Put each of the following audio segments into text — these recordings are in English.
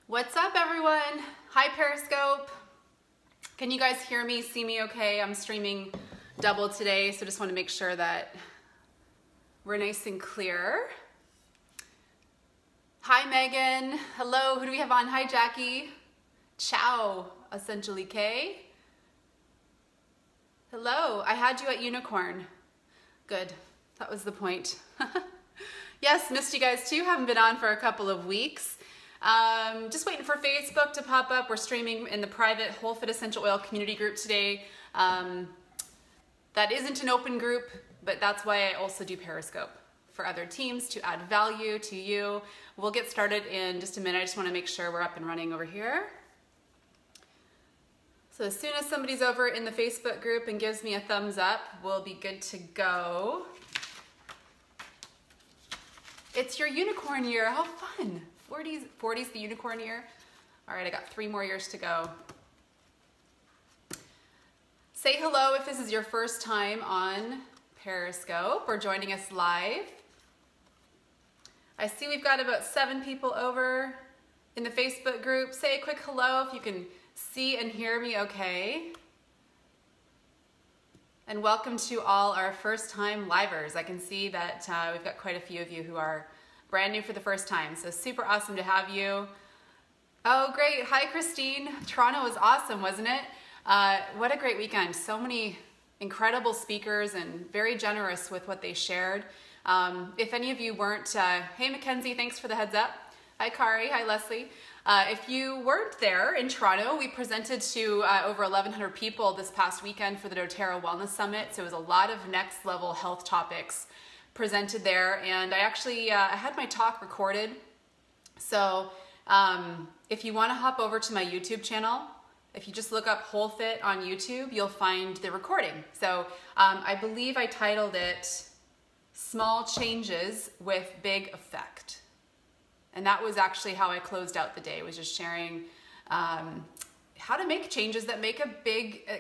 What's up, everyone? Hi, Periscope. Can you guys hear me, see me okay? I'm streaming double today, so just want to make sure that we're nice and clear. Hi, Megan. Hello, who do we have on? Hi, Jackie. Ciao, essentially K. Hello, I had you at Unicorn. Good, that was the point. Yes, missed you guys too. Haven't been on for a couple of weeks. Just waiting for Facebook to pop up. We're streaming in the private Whole Fit Essential Oil community group today. That isn't an open group, but that's why I also do Periscope for other teams to add value to you. We'll get started in just a minute. I just want to make sure we're up and running over here. So as soon as somebody's over in the Facebook group and gives me a thumbs up, we'll be good to go. It's your unicorn year. How fun. 40's the unicorn year. All right, I got 3 more years to go. Say hello if this is your first time on Periscope or joining us live. I see we've got about 7 people over in the Facebook group. Say a quick hello if you can see and hear me okay. And welcome to all our first time livers. I can see that we've got quite a few of you who are brand new for the first time, so super awesome to have you. Oh, great. Hi, Christine. Toronto was awesome, wasn't it? What a great weekend. So many incredible speakers and very generous with what they shared. If any of you weren't, hey, Mackenzie, thanks for the heads up. Hi, Kari. Hi, Leslie. If you weren't there in Toronto, we presented to over 1,100 people this past weekend for the doTERRA Wellness Summit, so it was a lot of next level health topics presented there, and I actually I had my talk recorded, so if you want to hop over to my YouTube channel, if you just look up Whole Fit on YouTube, you'll find the recording. So I believe I titled it Small Changes with Big Effect, and that was actually how I closed out the day, was just sharing how to make changes that make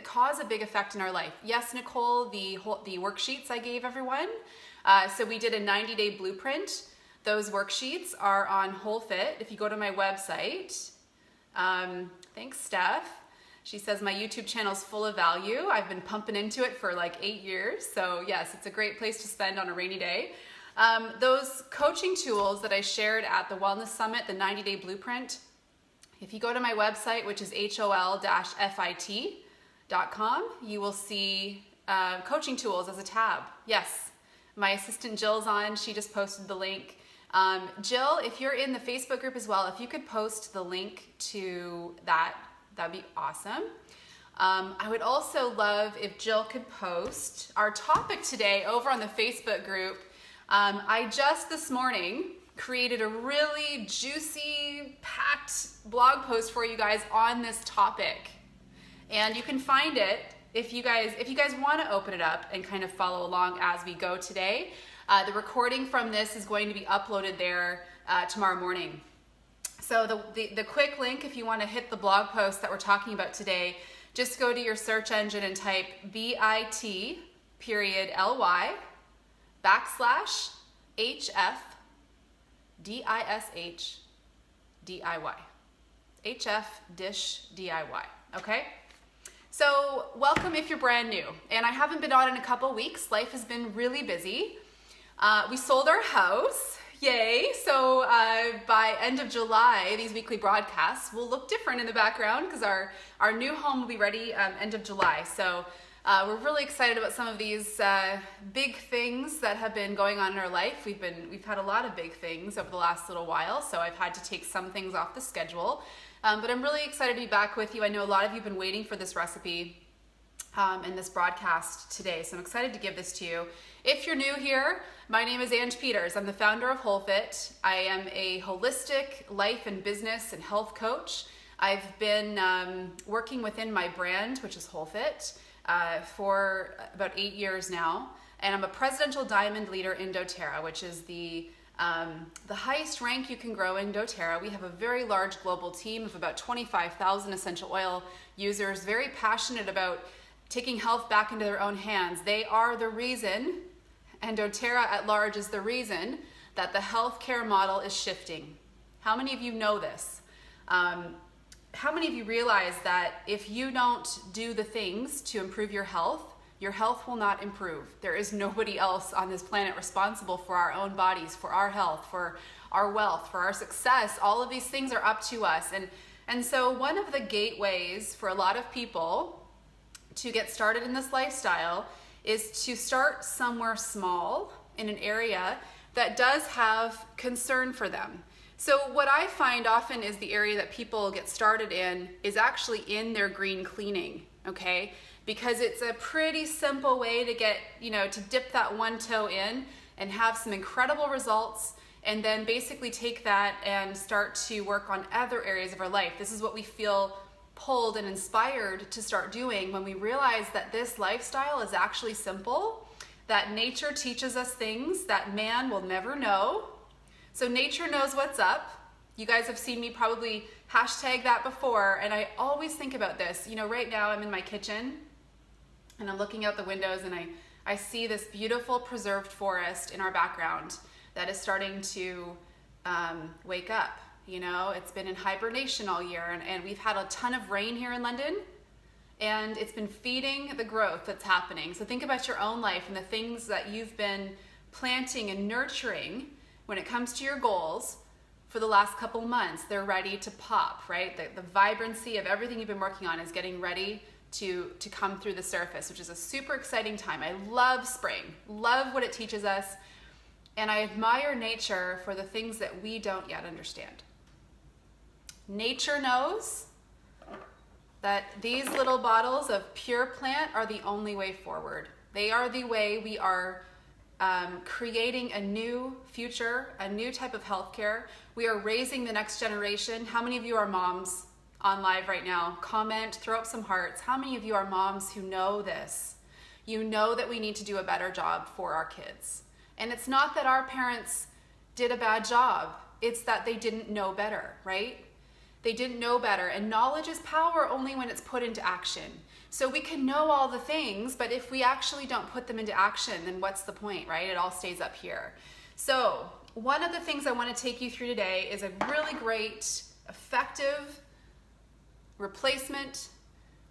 cause a big effect in our life. Yes, Nicole, the worksheets I gave everyone. So we did a 90-day blueprint. Those worksheets are on Whole Fit. If you go to my website, thanks, Steph. She says my YouTube channel is full of value. I've been pumping into it for like 8 years. So yes, it's a great place to spend on a rainy day. Those coaching tools that I shared at the Wellness Summit, the 90-day blueprint, if you go to my website, which is hol-fit.com, you will see coaching tools as a tab. Yes. My assistant Jill's on, she just posted the link. Jill, if you're in the Facebook group as well, if you could post the link to that, that'd be awesome. I would also love if Jill could post our topic today over on the Facebook group. I just this morning created a really juicy, packed blog post for you guys on this topic. And you can find it if you guys want to open it up and kind of follow along as we go today. The recording from this is going to be uploaded there tomorrow morning. So the quick link, if you want to hit the blog post that we're talking about today, just go to your search engine and type bit.ly /HF-DISH-DIY. HF Dish DIY, okay? So welcome if you're brand new, and I haven't been on in a couple weeks. Life has been really busy. We sold our house, yay. So by end of July, these weekly broadcasts will look different in the background because our new home will be ready end of July. So we're really excited about some of these big things that have been going on in our life. We've had a lot of big things over the last little while, so I've had to take some things off the schedule. But I'm really excited to be back with you. I know a lot of you have been waiting for this recipe and this broadcast today, so I'm excited to give this to you. If you're new here, my name is Ange Peters. I'm the founder of Whole Fit. I am a holistic life and business and health coach. I've been working within my brand, which is Whole Fit, for about 8 years now, and I'm a presidential diamond leader in doTERRA, which is the highest rank you can grow in doTERRA. We have a very large global team of about 25,000 essential oil users, very passionate about taking health back into their own hands. They are the reason, and doTERRA at large is the reason, that the healthcare model is shifting. How many of you know this? How many of you realize that if you don't do the things to improve your health will not improve? There is nobody else on this planet responsible for our own bodies, for our health, for our wealth, for our success. All of these things are up to us. And so one of the gateways for a lot of people to get started in this lifestyle is to start somewhere small in an area that does have concern for them. So what I find often is the area that people get started in is actually in their green cleaning, okay? Because it's a pretty simple way to get, to dip that one toe in and have some incredible results, and then basically take that and start to work on other areas of our life. This is what we feel pulled and inspired to start doing when we realize that this lifestyle is actually simple, that nature teaches us things that man will never know. So nature knows what's up. You guys have seen me probably hashtag that before, and I always think about this. Right now I'm in my kitchen and I'm looking out the windows, and I see this beautiful preserved forest in our background that is starting to wake up. It's been in hibernation all year, and we've had a ton of rain here in London, and it's been feeding the growth that's happening. So think about your own life and the things that you've been planting and nurturing. When it comes to your goals for the last couple months, they're ready to pop, right? The vibrancy of everything you've been working on is getting ready to come through the surface, which is a super exciting time. I love spring, love what it teaches us, and I admire nature for the things that we don't yet understand. Nature knows that these little bottles of pure plant are the only way forward. They are the way we are creating a new future, a new type of healthcare. We are raising the next generation. How many of you are moms on live right now? Comment, throw up some hearts. How many of you are moms who know this? You know that we need to do a better job for our kids. And it's not that our parents did a bad job. It's that they didn't know better, right? They didn't know better. And knowledge is power only when it's put into action. So we can know all the things, but if we actually don't put them into action, then what's the point, right? It all stays up here. So one of the things I want to take you through today is a really great, effective replacement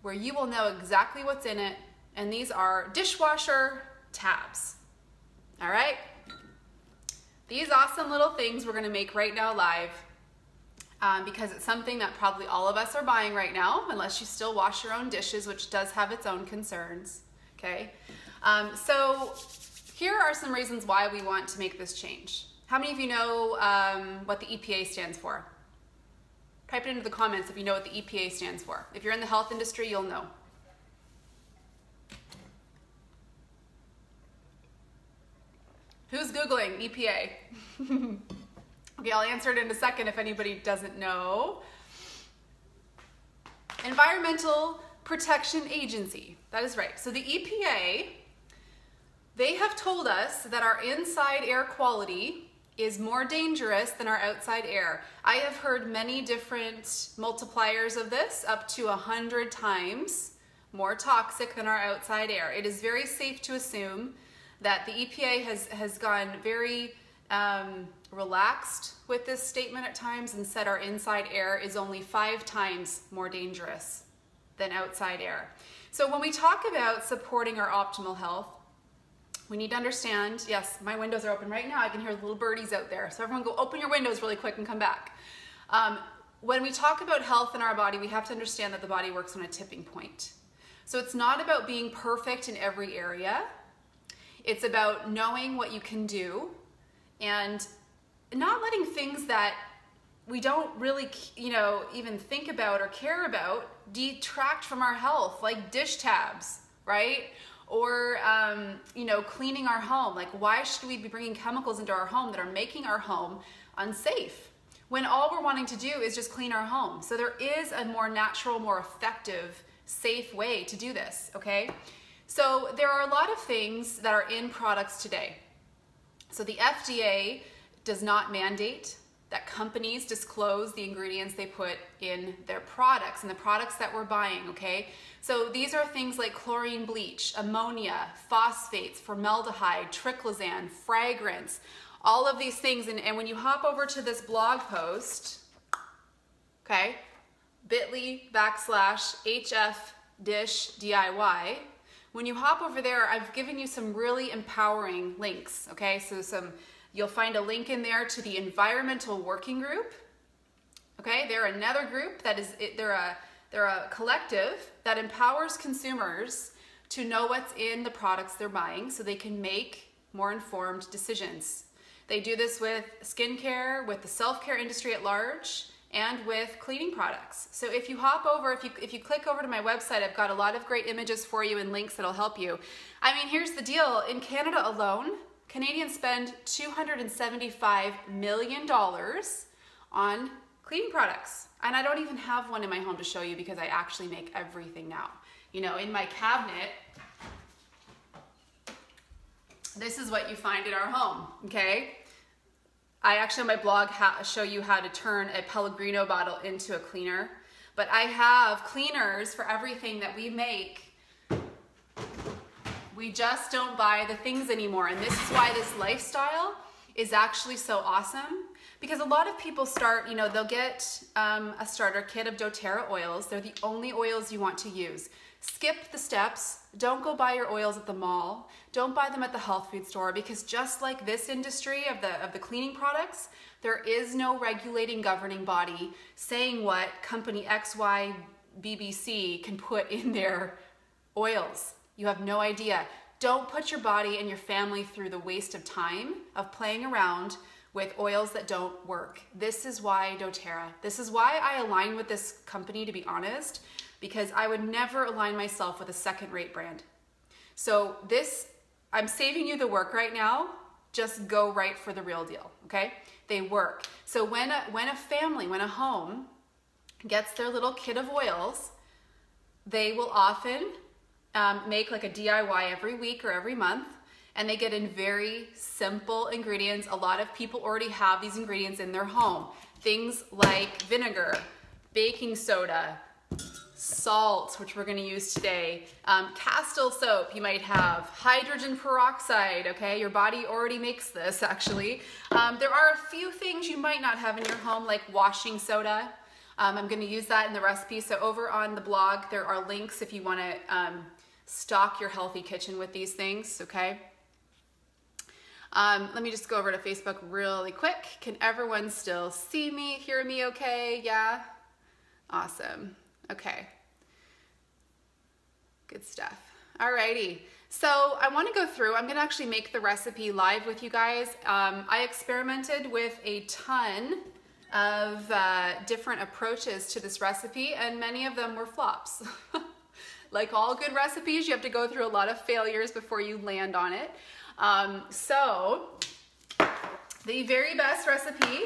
where you will know exactly what's in it, and these are dishwasher tabs. All right? These awesome little things we're going to make right now live. Because it's something that probably all of us are buying right now, unless you still wash your own dishes, which does have its own concerns, okay? So here are some reasons why we want to make this change. How many of you know what the EPA stands for? Type it into the comments if you know what the EPA stands for. If you're in the health industry, you'll know. Who's Googling EPA? Okay, I'll answer it in a second if anybody doesn't know. Environmental Protection Agency. That is right. So the EPA, they have told us that our inside air quality is more dangerous than our outside air. I have heard many different multipliers of this, up to 100 times more toxic than our outside air. It is very safe to assume that the EPA has gone very relaxed with this statement at times and said our inside air is only 5 times more dangerous than outside air. So when we talk about supporting our optimal health, we need to understand, yes, my windows are open right now. I can hear little birdies out there. So everyone go open your windows really quick and come back. When we talk about health in our body, we have to understand that the body works on a tipping point. So it's not about being perfect in every area. It's about knowing what you can do and not letting things that we don't really, even think about or care about detract from our health, like dish tabs, right? Or, cleaning our home. Like, why should we be bringing chemicals into our home that are making our home unsafe when all we're wanting to do is just clean our home? So there is a more natural, more effective, safe way to do this, okay? So there are a lot of things that are in products today. So the FDA does not mandate that companies disclose the ingredients they put in their products and the products that we're buying, okay? So these are things like chlorine bleach, ammonia, phosphates, formaldehyde, triclosan, fragrance, all of these things. And when you hop over to this blog post, okay? bit.ly/HFDishDIY. When you hop over there, I've given you some really empowering links, okay? So you'll find a link in there to the Environmental Working Group, okay? They're another group that is, they're a collective that empowers consumers to know what's in the products they're buying so they can make more informed decisions. They do this with skincare, with the self-care industry at large, and with cleaning products. So if you hop over, if you click over to my website, I've got a lot of great images for you and links that'll help you. I mean, here's the deal. In Canada alone, Canadians spend $275 million on cleaning products. And I don't even have one in my home to show you because I actually make everything now. You know, in my cabinet, this is what you find in our home, okay? I actually on my blog show you how to turn a Pellegrino bottle into a cleaner, but I have cleaners for everything that we make. We just don't buy the things anymore, and this is why this lifestyle is actually so awesome, because a lot of people start, you know, they'll get a starter kit of doTERRA oils. They're the only oils you want to use. Skip the steps. Don't go buy your oils at the mall. Don't buy them at the health food store, because just like this industry of the cleaning products, there is no regulating governing body saying what company XY BBC can put in their oils. You have no idea. Don't put your body and your family through the waste of time of playing around with oils that don't work. This is why doTERRA. This is why I align with this company, to be honest, because I would never align myself with a second-rate brand. So this, I'm saving you the work right now. Just go right for the real deal, okay? They work. So when a family, when a home gets their little kit of oils, they will often make like a DIY every week or every month, and they get in very simple ingredients. A lot of people already have these ingredients in their home. Things like vinegar, baking soda, salt, which we're going to use today, Castile soap you might have, hydrogen peroxide, okay? Your body already makes this, actually. There are a few things you might not have in your home, like washing soda. I'm going to use that in the recipe. So over on the blog, there are links if you want to stock your healthy kitchen with these things, okay? Let me just go over to Facebook really quick. Can everyone still see me, hear me okay? Yeah? Awesome. Okay. Good stuff. Alrighty. So I want to go through, I'm going to actually make the recipe live with you guys. I experimented with a ton of different approaches to this recipe, and many of them were flops. Like all good recipes, you have to go through a lot of failures before you land on it. So the very best recipe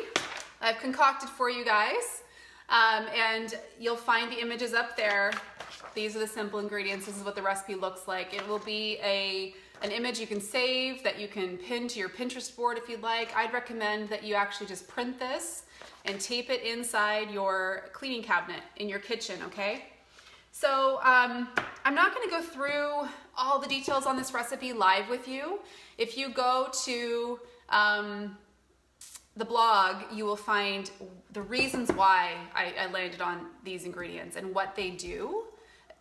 I've concocted for you guys, and you'll find the images up there. These are the simple ingredients. This is what the recipe looks like. It will be an image you can save that you can pin to your Pinterest board if you'd like. I'd recommend that you actually just print this and tape it inside your cleaning cabinet in your kitchen, okay? So I'm not going to go through all the details on this recipe live with you. If you go to the blog, you will find the reasons why I landed on these ingredients and what they do.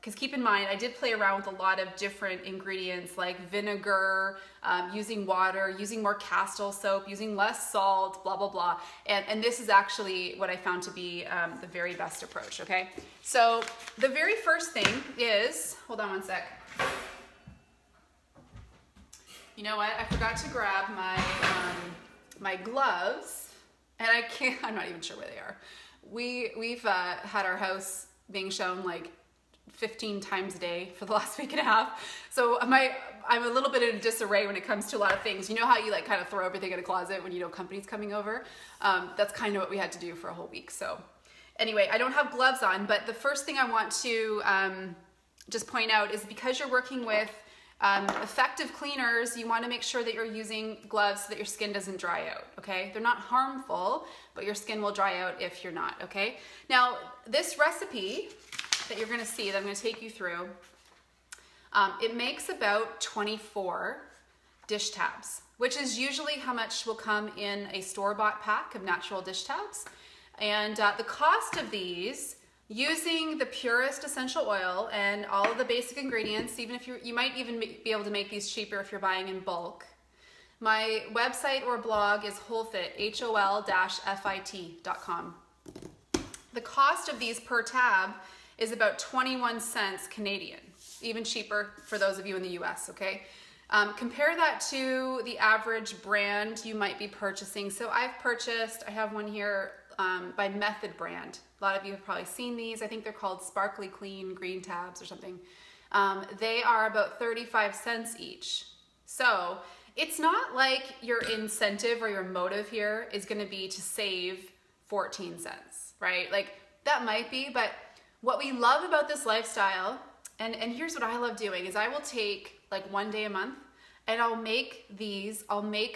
Because keep in mind, I did play around with a lot of different ingredients like vinegar, using water, using more Castile soap, using less salt, blah, blah, blah. And this is actually what I found to be the very best approach, okay? So the very first thing is, hold on one sec. You know what, I forgot to grab my gloves, and I'm not even sure where they are. We've had our house being shown like 15 times a day for the last week and a half. So I'm a little bit in disarray when it comes to a lot of things. You know how you like kind of throw everything in a closet when you know company's coming over? That's kind of what we had to do for a whole week. So anyway, I don't have gloves on, but the first thing I want to just point out is because you're working with effective cleaners, you want to make sure that you're using gloves so that your skin doesn't dry out, okay? They're not harmful, but your skin will dry out if you're not, okay? Now, this recipe that you're going to see that I'm going to take you through, it makes about 24 dish tabs, which is usually how much will come in a store-bought pack of natural dish tabs. And the cost of these, using the purest essential oil and all of the basic ingredients, even if you might even be able to make these cheaper if you're buying in bulk. My website or blog is holfit, hol-fit.com. The cost of these per tab is about 21 cents Canadian, even cheaper for those of you in the US, okay? Compare that to the average brand you might be purchasing. So I have one here by Method brand. A lot of you have probably seen these. I think they're called Sparkly Clean Green Tabs or something. They are about 35 cents each. So it's not like your incentive or your motive here is gonna be to save 14 cents, right? Like that might be, but what we love about this lifestyle, and here's what I love doing, is I will take like one day a month and I'll make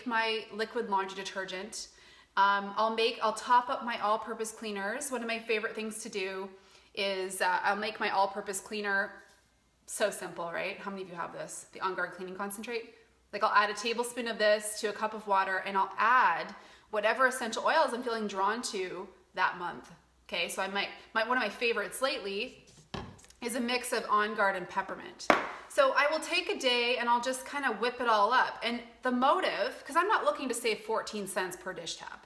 my liquid laundry detergent. I'll top up my all-purpose cleaners. One of my favorite things to do is I'll make my all-purpose cleaner so simple, right? How many of you have this? The On Guard Cleaning Concentrate? Like I'll add a tablespoon of this to a cup of water and I'll add whatever essential oils I'm feeling drawn to that month. Okay, so one of my favorites lately is a mix of On Guard and peppermint. So I will take a day and I'll just kind of whip it all up. And the motive, because I'm not looking to save 14 cents per dish tab.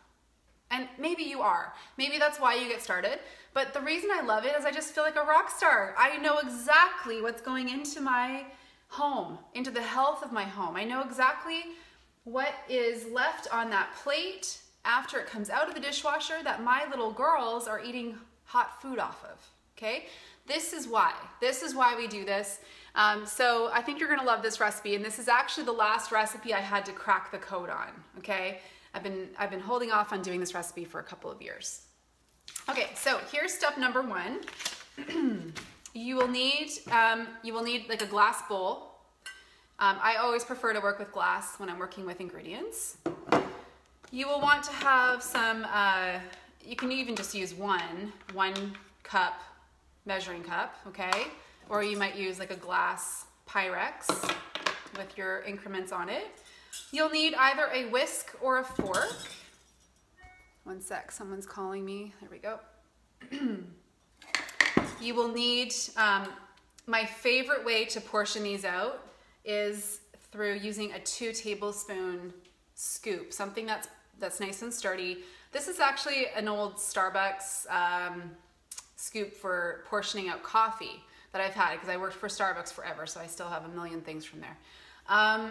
And maybe you are. Maybe that's why you get started. But the reason I love it is I just feel like a rock star. I know exactly what's going into my home, into the health of my home. I know exactly what is left on that plate after it comes out of the dishwasher that my little girls are eating hot food off of, okay? This is why we do this. So I think you're gonna love this recipe, and this is actually the last recipe I had to crack the code on, okay? I've been holding off on doing this recipe for a couple of years. Okay, so here's step number one. You will need like a glass bowl. I always prefer to work with glass when I'm working with ingredients. You will want to have some, you can even just use one cup measuring cup, okay? Or you might use like a glass Pyrex with your increments on it. You'll need either a whisk or a fork. One sec, someone's calling me. There we go. You will need, my favorite way to portion these out is through using a 2 tablespoon scoop, something that's nice and sturdy. This is actually an old Starbucks scoop for portioning out coffee that I've had because I worked for Starbucks forever, so I still have a million things from there.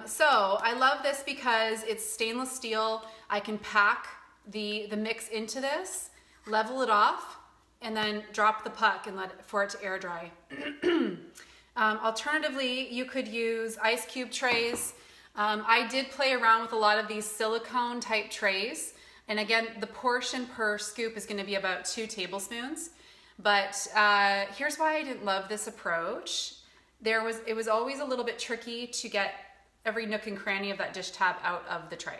So I love this because it's stainless steel. I can pack the mix into this, level it off, and then drop the puck and for it to air dry. Alternatively, you could use ice cube trays. I did play around with a lot of these silicone type trays. And again, the portion per scoop is gonna be about 2 tablespoons. But here's why I didn't love this approach. It was always a little bit tricky to get every nook and cranny of that dish tab out of the tray.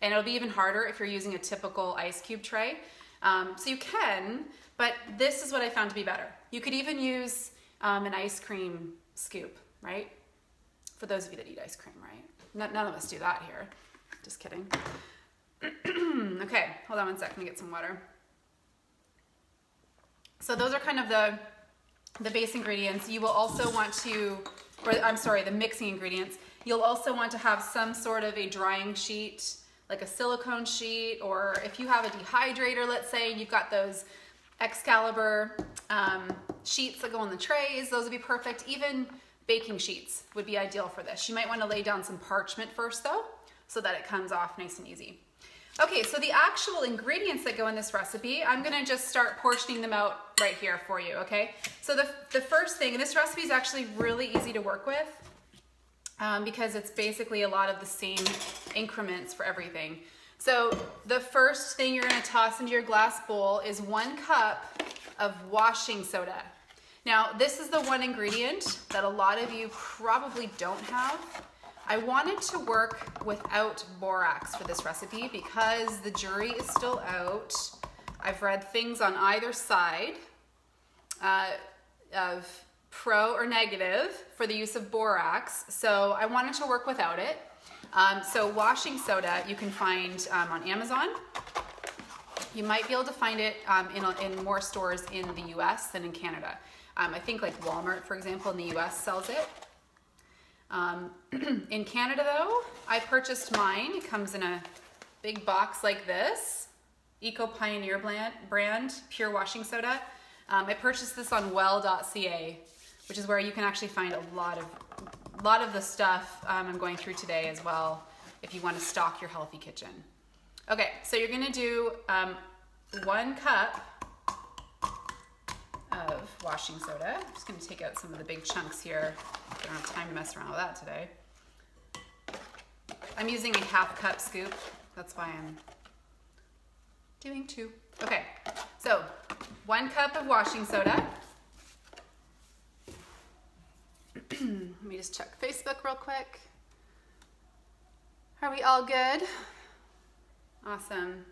And it'll be even harder if you're using a typical ice cube tray. So you can, but this is what I found to be better. You could even use an ice cream scoop, right? For those of you that eat ice cream, right? None of us do that here. Just kidding. Okay, hold on one sec, let me get some water. So those are kind of the base ingredients. You will also want to, the mixing ingredients. You'll also want to have some sort of a drying sheet, like a silicone sheet, or if you have a dehydrator, let's say, and you've got those Excalibur sheets that go on the trays, those would be perfect. Even baking sheets would be ideal for this. You might want to lay down some parchment first though, so that it comes off nice and easy. Okay, so the actual ingredients that go in this recipe, I'm gonna just start portioning them out right here for you, okay? So the first thing, and this recipe is actually really easy to work with because it's basically a lot of the same increments for everything. So the first thing you're gonna toss into your glass bowl is 1 cup of washing soda. Now, this is the one ingredient that a lot of you probably don't have. I wanted to work without borax for this recipe because the jury is still out. I've read things on either side of pro or negative for the use of borax, so I wanted to work without it. So washing soda you can find on Amazon. You might be able to find it in more stores in the US than in Canada. I think like Walmart, for example, in the US sells it. In Canada though, I purchased mine. It comes in a big box like this, Eco Pioneer brand, pure washing soda. I purchased this on well.ca, which is where you can actually find a lot of the stuff I'm going through today as well, if you want to stock your healthy kitchen. Okay, so you're gonna do 1 cup of washing soda. I'm just gonna take out some of the big chunks here. I don't have time to mess around with that today. I'm using a 1/2 cup scoop. That's why I'm doing 2. Okay, so 1 cup of washing soda. Let me just check Facebook real quick. Are we all good? Awesome.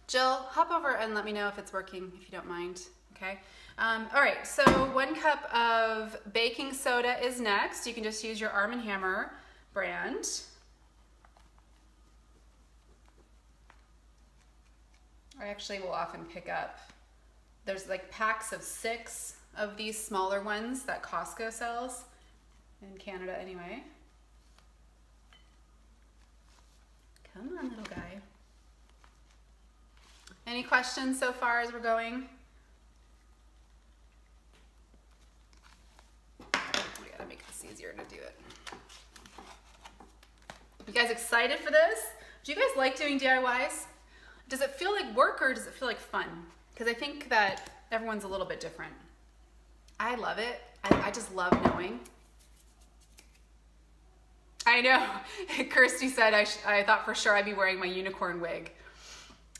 Jill, hop over and let me know if it's working, if you don't mind, okay? All right, so 1 cup of baking soda is next. You can just use your Arm & Hammer brand. I actually will often pick up, there's like packs of 6 of these smaller ones that Costco sells, in Canada anyway. Come on, little guy. Any questions so far as we're going? We gotta make this easier to do it. You guys excited for this? Do you guys like doing DIYs? Does it feel like work or does it feel like fun? Because I think that everyone's a little bit different. I love it. I just love knowing. I know. Kirsty said I thought for sure I'd be wearing my unicorn wig.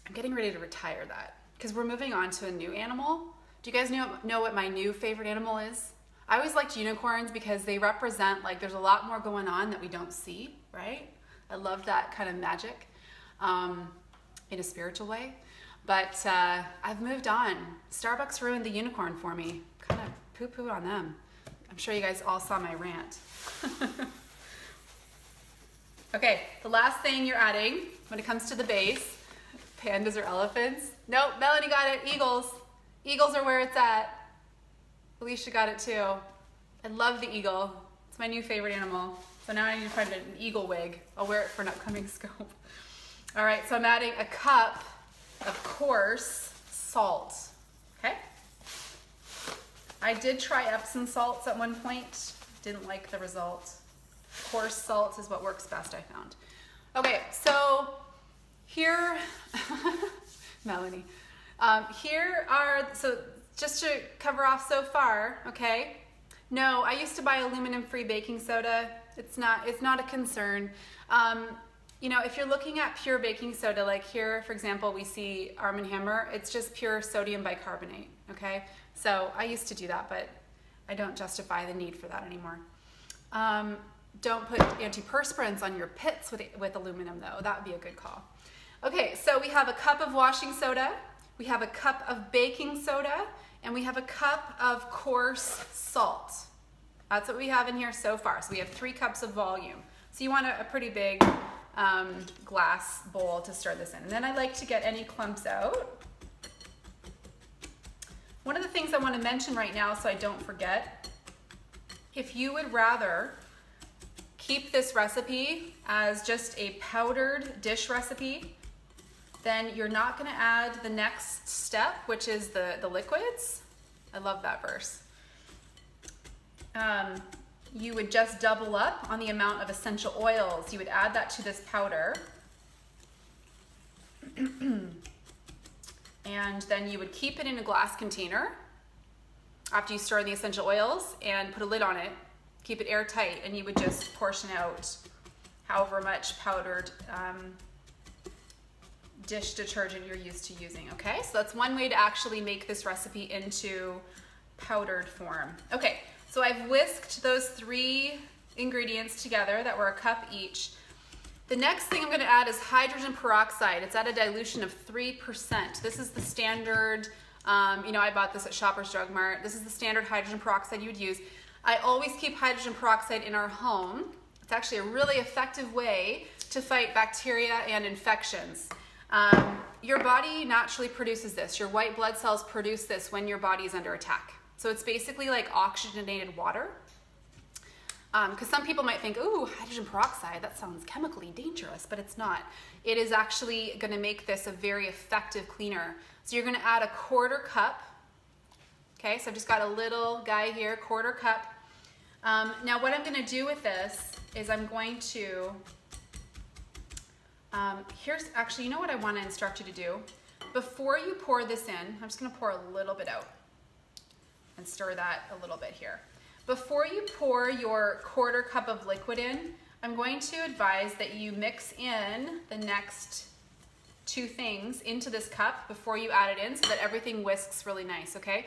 I'm getting ready to retire that because we're moving on to a new animal. Do you guys know what my new favorite animal is? I always liked unicorns because they represent, like, there's a lot more going on that we don't see, right? I love that kind of magic in a spiritual way. But I've moved on. Starbucks ruined the unicorn for me. Kind of poo-poo on them. I'm sure you guys all saw my rant. Okay, the last thing you're adding when it comes to the base, pandas or elephants. Nope, Melanie got it, eagles. Eagles are where it's at. Alicia got it too. I love the eagle. It's my new favorite animal. So now I need to find an eagle wig. I'll wear it for an upcoming scope. All right, so I'm adding a cup of coarse salt, okay? I did try Epsom salts at one point. Didn't like the result. Coarse salt is what works best, I found. Okay, so here, Melanie, so just to cover off so far, okay? No, I used to buy aluminum-free baking soda. It's not a concern. You know, if you're looking at pure baking soda, like here, for example, we see Arm & Hammer, it's just pure sodium bicarbonate, okay? So I used to do that, but I don't justify the need for that anymore. Don't put antiperspirants on your pits with aluminum though. That would be a good call. Okay, so we have a cup of washing soda, we have a cup of baking soda, and we have a cup of coarse salt. That's what we have in here so far. So we have 3 cups of volume. So you want a pretty big glass bowl to stir this in. And then I like to get any clumps out. One of the things I want to mention right now so I don't forget, if you would rather keep this recipe as just a powdered dish recipe, then you're not going to add the next step, which is the liquids. I love that verse. You would just double up on the amount of essential oils. You would add that to this powder. And then you would keep it in a glass container after you stir the essential oils and put a lid on it. Keep it airtight, and you would just portion out however much powdered dish detergent you're used to using, okay? So that's one way to actually make this recipe into powdered form. Okay, so I've whisked those 3 ingredients together that were a cup each. The next thing I'm gonna add is hydrogen peroxide. It's at a dilution of 3%. This is the standard, you know, I bought this at Shoppers Drug Mart. This is the standard hydrogen peroxide you would use. I always keep hydrogen peroxide in our home. It's actually a really effective way to fight bacteria and infections. your body naturally produces this. Your white blood cells produce this when your body is under attack. So it's basically like oxygenated water. Because some people might think, ooh, hydrogen peroxide, that sounds chemically dangerous, but it's not. It is actually going to make this a very effective cleaner. So you're going to add a 1/4 cup. Okay, so I've just got a little guy here, 1/4 cup. Now what I'm going to do with this is I'm going to, actually, you know what I want to instruct you to do? Before you pour this in, I'm just going to pour a little bit out and stir that a little bit here. Before you pour your 1/4 cup of liquid in, I'm going to advise that you mix in the next 2 things into this cup before you add it in so that everything whisks really nice, okay?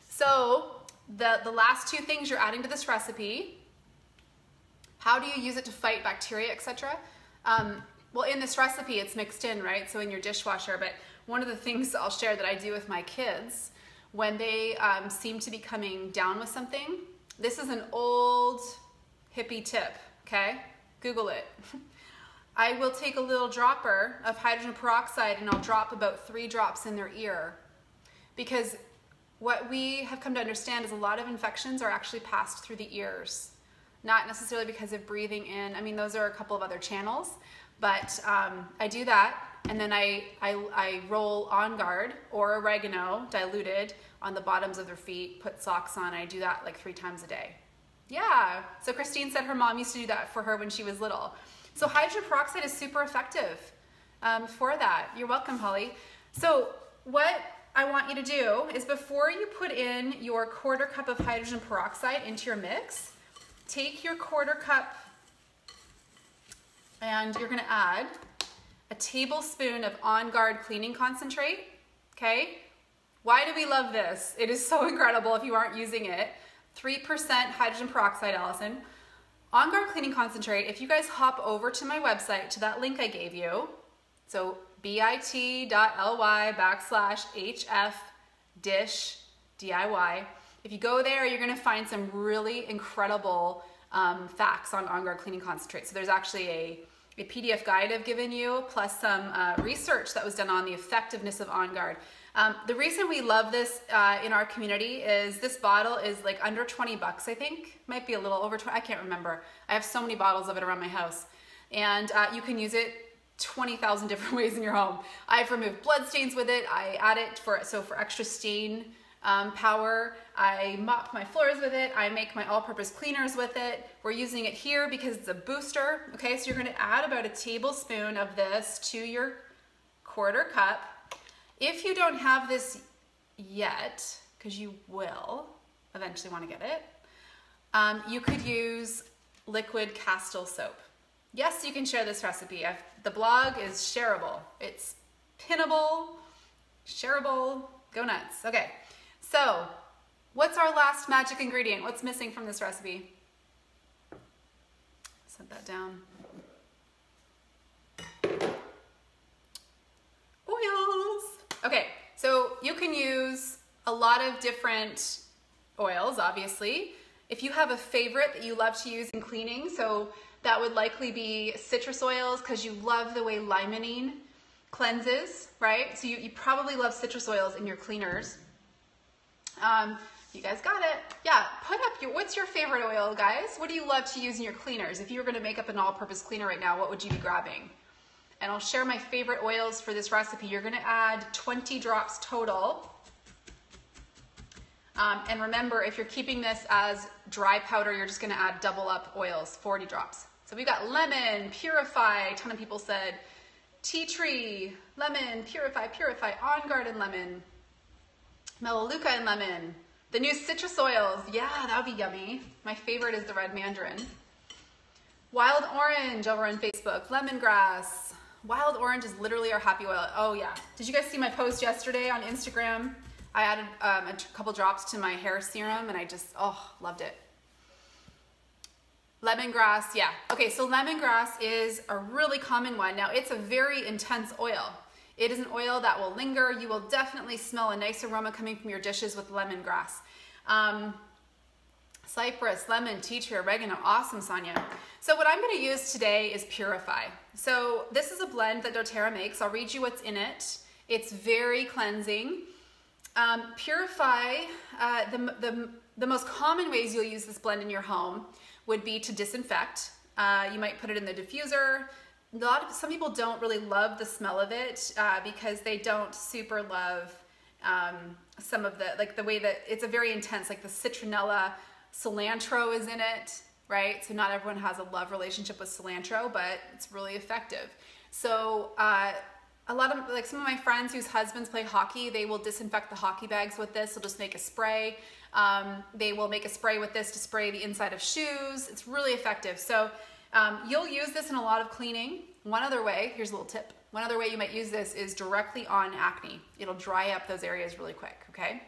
So the last 2 things you're adding to this recipe, how do you use it to fight bacteria, etc.? Well, in this recipe, it's mixed in, right? So in your dishwasher, but one of the things I'll share that I do with my kids when they seem to be coming down with something, this is an old hippie tip, okay? Google it. I will take a little dropper of hydrogen peroxide and I'll drop about 3 drops in their ear, because what we have come to understand is a lot of infections are actually passed through the ears, not necessarily because of breathing in. I mean, those are a couple of other channels, but I do that, and then I roll On Guard or oregano diluted on the bottoms of their feet, put socks on. I do that like 3 times a day. Yeah, so Christine said her mom used to do that for her when she was little. So hydrogen peroxide is super effective for that. You're welcome, Holly. So what I want you to do is before you put in your 1/4 cup of hydrogen peroxide into your mix, take your 1/4 cup and you're gonna add a tablespoon of On Guard cleaning concentrate, okay? Why do we love this? It is so incredible if you aren't using it. 3% hydrogen peroxide, Allison. On Guard cleaning concentrate, if you guys hop over to my website, to that link I gave you, so bit.ly/HF-DIY. If you go there, you're gonna find some really incredible facts on Guard cleaning concentrate. So there's actually a PDF guide I've given you, plus some research that was done on the effectiveness of On Guard. The reason we love this in our community is this bottle is like under 20 bucks, I think. Might be a little over 20, I can't remember. I have so many bottles of it around my house. And you can use it 20,000 different ways in your home. I've removed blood stains with it. I add it for extra stain power. I mop my floors with it. I make my all-purpose cleaners with it. We're using it here because it's a booster. Okay, so you're gonna add about a tablespoon of this to your 1/4 cup. If you don't have this yet, because you will eventually want to get it, you could use liquid Castile soap. Yes, you can share this recipe. The blog is shareable. It's pinnable, shareable, go nuts. Okay, so what's our last magic ingredient? What's missing from this recipe? Set that down. Oils. Okay, so you can use a lot of different oils, obviously. If you have a favorite that you love to use in cleaning, so that would likely be citrus oils because you love the way limonene cleanses, right? So you probably love citrus oils in your cleaners. You guys got it. Yeah, put up what's your favorite oil, guys? What do you love to use in your cleaners? If you were gonna make up an all-purpose cleaner right now, what would you be grabbing? And I'll share my favorite oils for this recipe. You're gonna add 20 drops total. And remember, if you're keeping this as dry powder, you're just gonna add double up oils, 40 drops. So we've got lemon, purify, a ton of people said, tea tree, lemon, purify, On Guard and lemon, melaleuca and lemon. The new citrus oils, yeah, that would be yummy. My favorite is the red mandarin. Wild orange over on Facebook, lemongrass. Wild orange is literally our happy oil. Oh yeah. Did you guys see my post yesterday on Instagram? I added a couple drops to my hair serum and I just, loved it. Lemongrass, yeah. Okay, so lemongrass is a really common one. Now it's a very intense oil. It is an oil that will linger. You will definitely smell a nice aroma coming from your dishes with lemongrass. Cypress, lemon, tea tree, oregano. Awesome, Sonia. So what I'm going to use today is Purify. So this is a blend that doTERRA makes. I'll read you what's in it. It's very cleansing. Purify, the most common ways you'll use this blend in your home would be to disinfect. You might put it in the diffuser. Some people don't really love the smell of it because they don't super love some of the way that it's a very intense, like the citronella, cilantro is in it, right? So not everyone has a love relationship with cilantro, but it's really effective. So a lot of, like some of my friends whose husbands play hockey, they will disinfect the hockey bags with this. They'll just make a spray. They will make a spray with this to spray the inside of shoes. It's really effective. So you'll use this in a lot of cleaning. One other way, here's a little tip. One other way you might use this is directly on acne. It'll dry up those areas really quick, okay?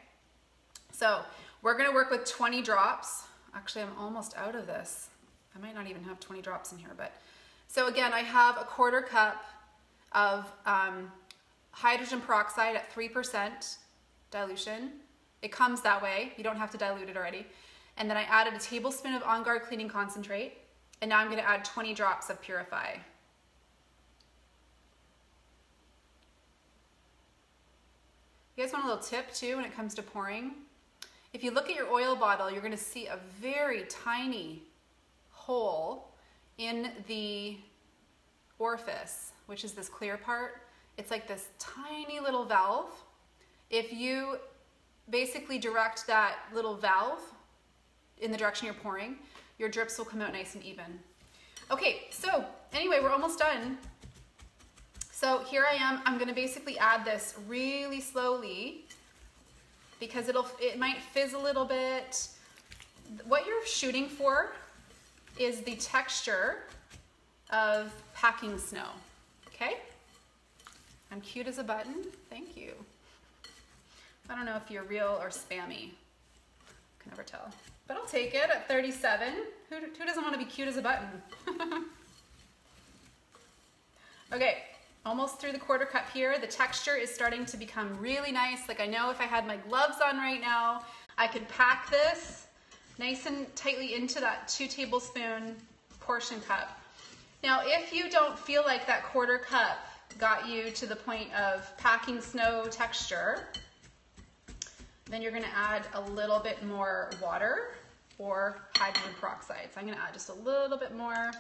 So we're gonna work with 20 drops. Actually, I'm almost out of this. I might not even have 20 drops in here, but. So again, I have a 1/4 cup of hydrogen peroxide at 3% dilution. It comes that way. You don't have to dilute it already. And then I added a tablespoon of On Guard cleaning concentrate. And now I'm gonna add 20 drops of Purify. You guys want a little tip too when it comes to pouring? If you look at your oil bottle, you're gonna see a very tiny hole in the orifice, which is this clear part. It's like this tiny little valve. If you basically direct that little valve in the direction you're pouring, your drips will come out nice and even. Okay, so anyway, we're almost done. So here I am. I'm gonna basically add this really slowly because it might fizz a little bit. What you're shooting for is the texture of packing snow, okay? I'm cute as a button, thank you. I don't know if you're real or spammy. Can never tell, but I'll take it at 37. Who doesn't want to be cute as a button? Okay, almost through the 1/4 cup here. The texture is starting to become really nice. Like I know if I had my gloves on right now, I could pack this nice and tightly into that 2 tablespoon portion cup. Now, if you don't feel like that 1/4 cup got you to the point of packing snow texture, then you're gonna add a little bit more water or hydrogen peroxide. So I'm gonna add just a little bit more.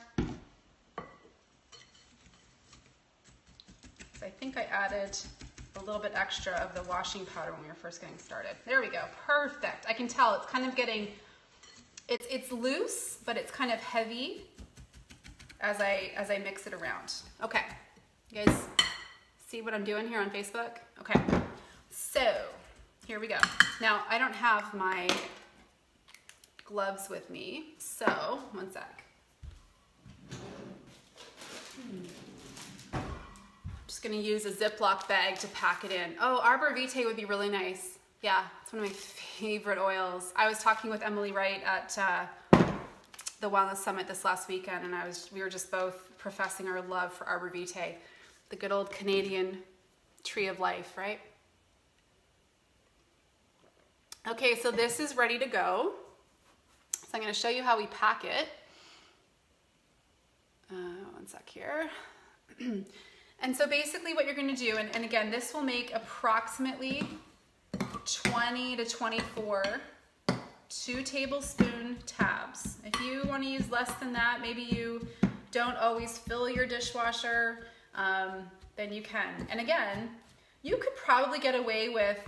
So I think I added a little bit extra of the washing powder when we were first getting started. There we go, perfect. I can tell it's kind of getting, it's loose, but it's kind of heavy as I mix it around. Okay, you guys see what I'm doing here on Facebook? Okay, so here we go. Now, I don't have my gloves with me, so one sec. Just gonna use a Ziploc bag to pack it in. Oh, Arbor Vitae would be really nice. Yeah, it's one of my favorite oils. I was talking with Emily Wright at the Wellness Summit this last weekend, and we were just both professing our love for Arbor Vitae, the good old Canadian tree of life, right? Okay, so this is ready to go. So I'm gonna show you how we pack it. One sec here. And so basically what you're gonna do, and again, this will make approximately 20 to 24 2 tablespoon tabs. If you wanna use less than that, maybe you don't always fill your dishwasher, then you can. And again, you could probably get away with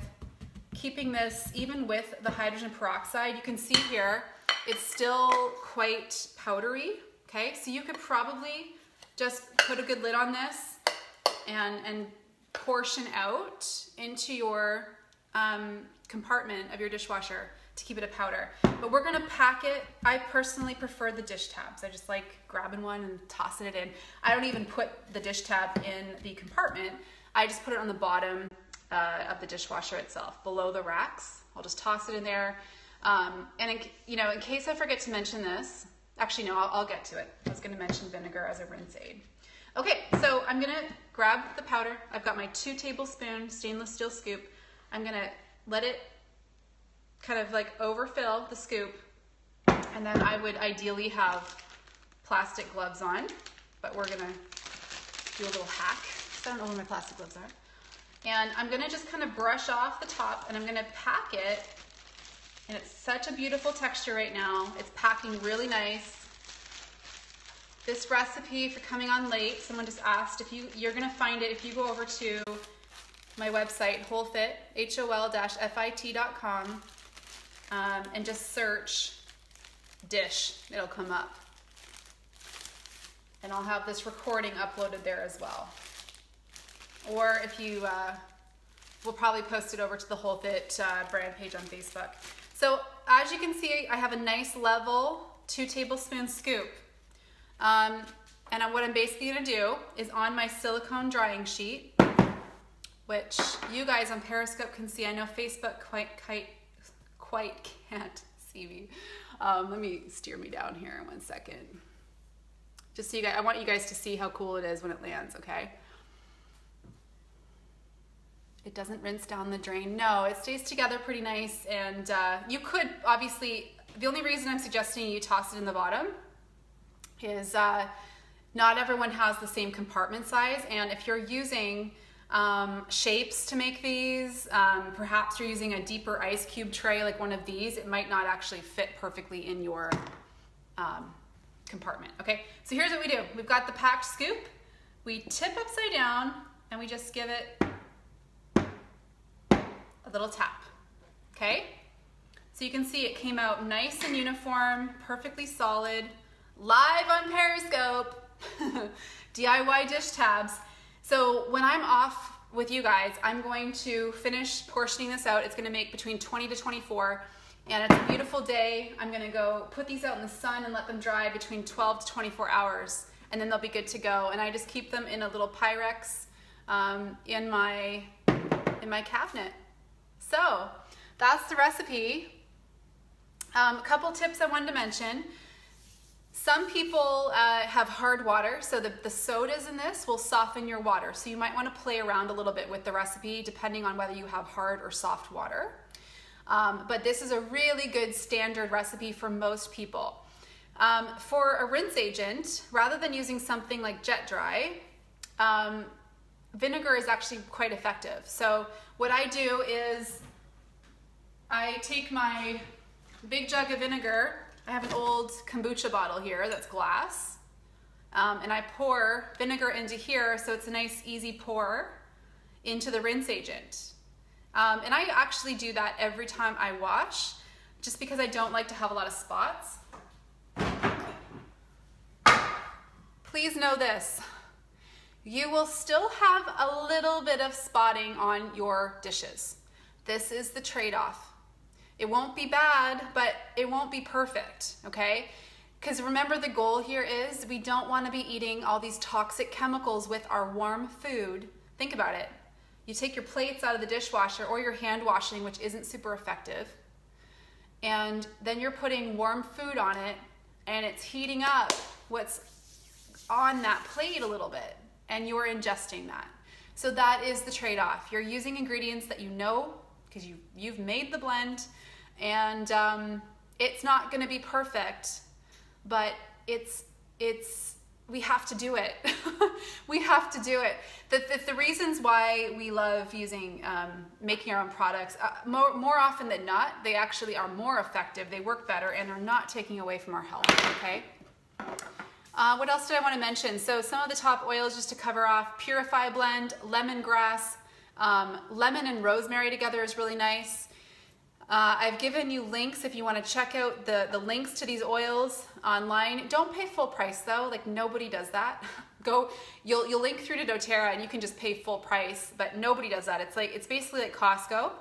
keeping this even with the hydrogen peroxide. You can see here, it's still quite powdery, okay? So you could probably just put a good lid on this and portion out into your compartment of your dishwasher to keep it a powder. But we're gonna pack it. I personally prefer the dish tabs. I just like grabbing one and tossing it in. I don't even put the dish tab in the compartment. I just put it on the bottom of the dishwasher itself, below the racks. I'll just toss it in there. And in case I forget to mention this, actually no, I'll get to it. I was gonna mention vinegar as a rinse aid. Okay, so I'm gonna grab the powder. I've got my 2 tablespoon stainless steel scoop. I'm gonna let it kind of like overfill the scoop, and then I would ideally have plastic gloves on, but we're gonna do a little hack. I don't know where my plastic gloves are. And I'm gonna just kind of brush off the top and I'm gonna pack it. And it's such a beautiful texture right now. It's packing really nice. This recipe, if you're coming on late, someone just asked, if you're gonna find it if you go over to my website, holfit, hol-fit.com, and just search dish, it'll come up. And I'll have this recording uploaded there as well. Or if you, we'll probably post it over to the Whole Fit brand page on Facebook. So as you can see, I have a nice level 2 tablespoon scoop. And what I'm basically gonna do is on my silicone drying sheet, which you guys on Periscope can see. I know Facebook quite can't see me. Let me steer me down here in 1 second. Just so you guys, I want you guys to see how cool it is when it lands, okay? It doesn't rinse down the drain. No, it stays together pretty nice. And you could, obviously, the only reason I'm suggesting you toss it in the bottom is not everyone has the same compartment size. And if you're using shapes to make these, perhaps you're using a deeper ice cube tray like one of these, it might not actually fit perfectly in your compartment. Okay, so here's what we do. We've got the packed scoop. We tip upside down and we just give it a little tap. Okay, so you can see it came out nice and uniform, perfectly solid, live on Periscope. DIY dish tabs. So when I'm off with you guys, I'm going to finish portioning this out. It's gonna make between 20 to 24, and it's a beautiful day. I'm gonna go put these out in the sun and let them dry between 12 to 24 hours, and then they'll be good to go. And I just keep them in a little Pyrex in my cabinet. So that's the recipe. A couple tips I wanted to mention. Some people have hard water, so the sodas in this will soften your water. So you might want to play around a little bit with the recipe depending on whether you have hard or soft water. But this is a really good standard recipe for most people. For a rinse agent, rather than using something like Jet Dry, vinegar is actually quite effective. So what I do is I take my big jug of vinegar. I have an old kombucha bottle here that's glass, and I pour vinegar into here so it's a nice easy pour into the rinse agent. And I actually do that every time I wash, just because I don't like to have a lot of spots. Please know this, you will still have a little bit of spotting on your dishes. This is the trade-off. It won't be bad, but it won't be perfect, okay? Because remember, the goal here is we don't want to be eating all these toxic chemicals with our warm food. Think about it. You take your plates out of the dishwasher or your hand washing, which isn't super effective, and then you're putting warm food on it and it's heating up what's on that plate a little bit, and you're ingesting that. So that is the trade-off. You're using ingredients that you know because you've made the blend, and it's not going to be perfect, but we have to do it. We have to do it. The reasons why we love using making our own products, more often than not, they actually are more effective, they work better, and they're not taking away from our health, okay? What else did I want to mention? So some of the top oils, just to cover off: Purify blend, lemongrass, lemon and rosemary together is really nice. I've given you links if you want to check out the links to these oils online. Don't pay full price though, like nobody does that. You'll link through to doTERRA and you can just pay full price, but nobody does that. It's basically like Costco.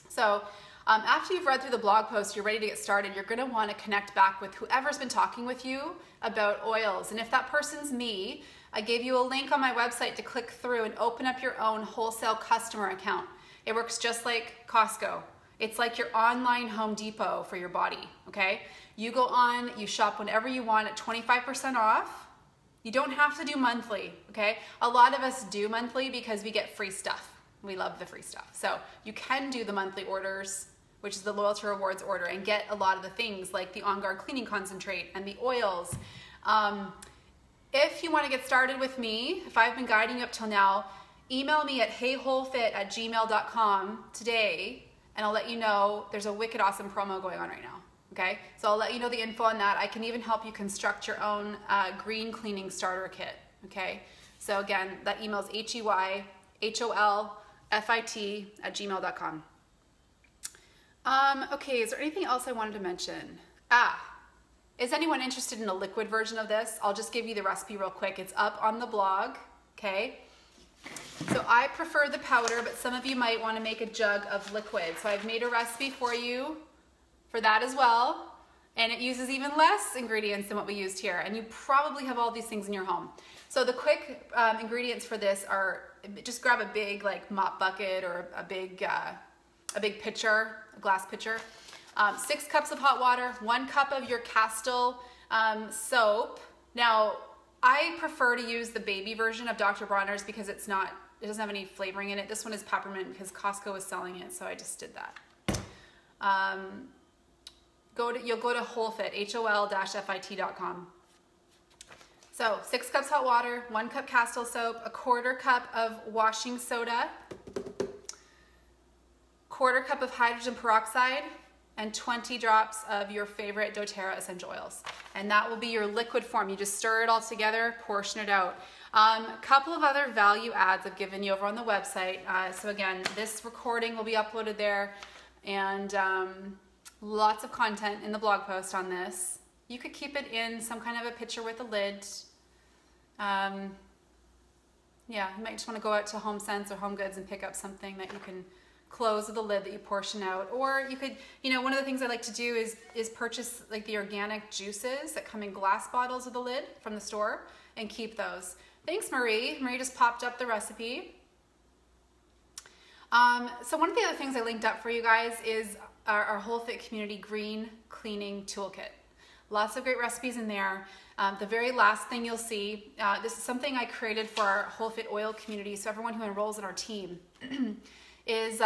So after you've read through the blog post, you're ready to get started, you're gonna want to connect back with whoever's been talking with you about oils. And if that person's me, I gave you a link on my website to click through and open up your own wholesale customer account. It works just like Costco. It's like your online Home Depot for your body, okay? You go on, you shop whenever you want at 25% off. You don't have to do monthly, okay? A lot of us do monthly because we get free stuff. We love the free stuff. So you can do the monthly orders, which is the Loyalty Rewards order, and get a lot of the things like the On Guard Cleaning Concentrate and the oils. If you want to get started with me, if I've been guiding you up till now, email me at heywholefit@gmail.com today, and I'll let you know there's a wicked awesome promo going on right now. Okay, so I'll let you know the info on that. I can even help you construct your own green cleaning starter kit. Okay, so again, that email is heywholefit@gmail.com. Okay, is there anything else I wanted to mention? Is anyone interested in a liquid version of this? I'll just give you the recipe real quick. It's up on the blog, okay? So I prefer the powder, but some of you might want to make a jug of liquid. So I've made a recipe for you for that as well. And it uses even less ingredients than what we used here. And you probably have all these things in your home. So the quick ingredients for this are, just grab a big like mop bucket or a big pitcher, a glass pitcher. 6 cups of hot water, 1 cup of your Castile soap. Now, I prefer to use the baby version of Dr. Bronner's because it doesn't have any flavoring in it. This one is peppermint because Costco was selling it, so I just did that. You'll go to WholeFit, HOL-FIT.com. So 6 cups hot water, 1 cup Castile soap, 1/4 cup of washing soda, 1/4 cup of hydrogen peroxide, and 20 drops of your favorite doTERRA essential oils. And that will be your liquid form. You just stir it all together, portion it out. A couple of other value adds I've given you over on the website. So again, this recording will be uploaded there, and lots of content in the blog post on this. You could keep it in some kind of a pitcher with a lid. Yeah, you might just want to go out to HomeSense or Home Goods and pick up something that you can close with a lid that you portion out. Or you could, one of the things I like to do is purchase like the organic juices that come in glass bottles with a lid from the store and keep those. Thanks, Marie. Marie just popped up the recipe. So one of the other things I linked up for you guys is our WholeFit Community Green Cleaning Toolkit. Lots of great recipes in there. The very last thing you'll see, this is something I created for our WholeFit Oil community, so everyone who enrolls in our team, is